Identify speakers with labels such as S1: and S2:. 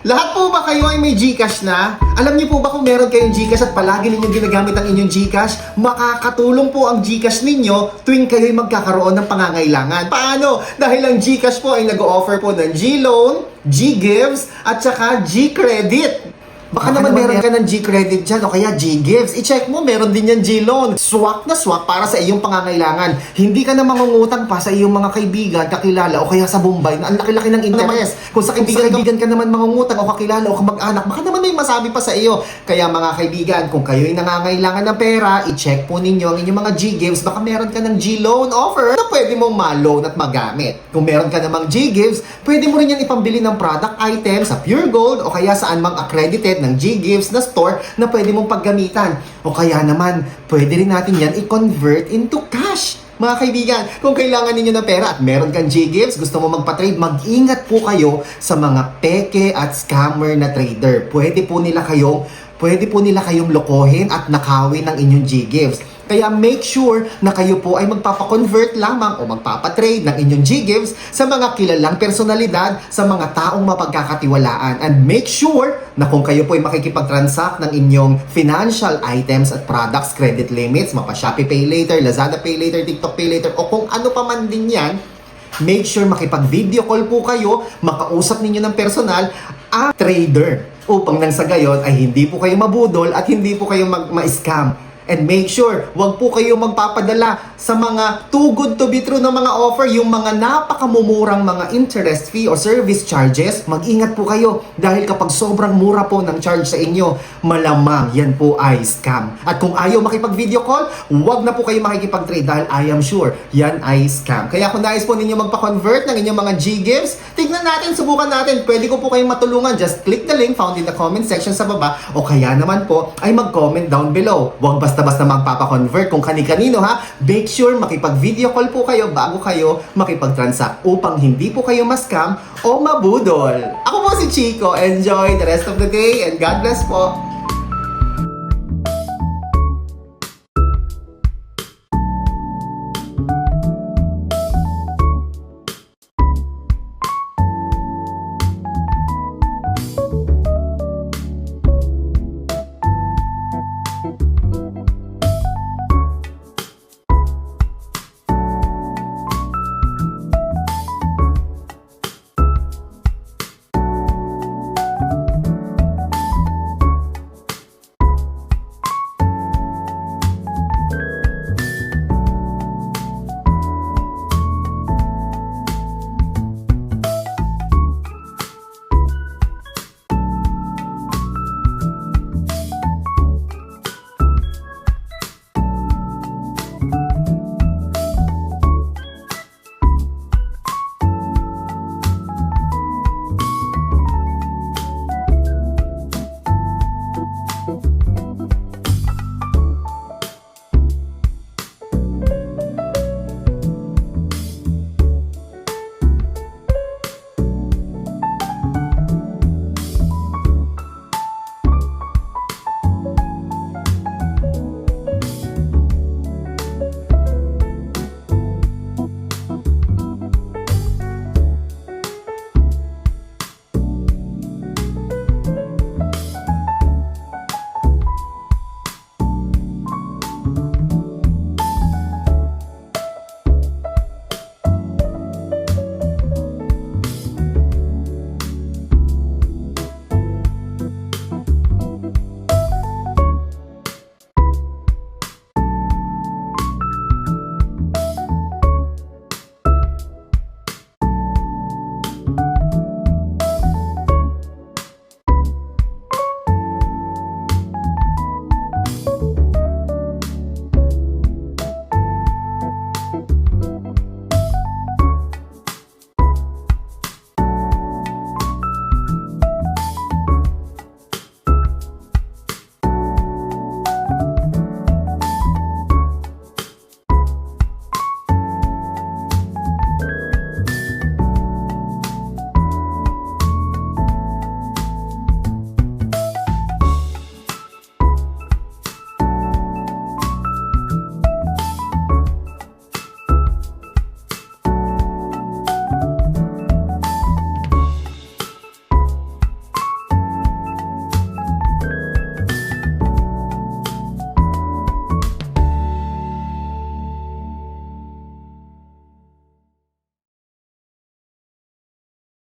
S1: Lahat po ba kayo ay may GCash na? Alam niyo po ba kung meron kayong GCash at palagi ninyong ginagamit ang inyong GCash, makakatulong po ang GCash ninyo tuwing kayo'y magkakaroon ng pangangailangan. Paano? Dahil ang GCash po ay nag-o-offer po ng G-Loan, G-Gives, at saka G-Credit. Baka naman meron ka ng G-Credit dyan o kaya G-Gives. I-check mo, meron din yan G-Loan. Swak na swak para sa iyong pangangailangan. Hindi ka na mangungutang pa sa iyong mga kaibigan, kakilala o kaya sa Bombay na ang laki-laki ng interest. Kung sa kaibigan ka naman mangungutang o kakilala o kamag-anak, baka naman may masabi pa sa iyo. Kaya mga kaibigan, kung kayo'y nangangailangan ng pera, i-check po ninyo ang inyong mga G-Gives. Baka meron ka ng G-Loan offer na pwede mong ma-loan at magamit. Kung meron ka namang G-Gives, pwede mo rin yan ipambili ng product items sa Pure Gold o kaya saan mang accredited ng G-Gives na store na pwede mong paggamitan. O kaya naman, pwede rin natin yan i-convert into cash. Mga kaibigan, kung kailangan ninyo ng pera at meron kang G-Gives, gusto mo magpa-trade, mag-ingat po kayo sa mga peke at scammer na trader. Pwede po nila kayong lokohin at nakawin ng inyong G-Gives. Kaya make sure na kayo po ay magpapa-convert lamang o magpapa-trade ng inyong G-Gives sa mga kilalang personalidad, sa mga taong mapagkakatiwalaan. And make sure na kung kayo po ay makikipag-transact ng inyong financial items at products, credit limits, mapa-Shopee Pay Later, Lazada Pay Later, TikTok Pay Later, o kung ano pa man din yan, make sure makipag-video call po kayo, makausap ninyo ng personal ang trader upang nang sa gayon ay hindi po kayo mabudol at hindi po kayo ma-scam. And make sure, wag po kayo magpapadala sa mga too good to be true na mga offer, yung mga napakamumurang mga interest fee o service charges. Mag-ingat po kayo dahil kapag sobrang mura po ng charge sa inyo, malamang yan po ay scam. At kung ayaw makipag-video call, wag na po kayo makikipag-trade dahil I am sure yan ay scam. Kaya kung nais po ninyo magpa-convert ng inyong mga G-Gives, tignan natin, subukan natin. Pwede ko po kayong matulungan. Just click the link found in the comment section sa baba o kaya naman po ay mag-comment down below. Wag basta-basta magpapa-convert kung kani-kanino ha. Make sure makipag-video call po kayo bago kayo makipag-transact upang hindi po kayo ma-scam o mabudol. Ako po si Chico. Enjoy the rest of the day and God bless po.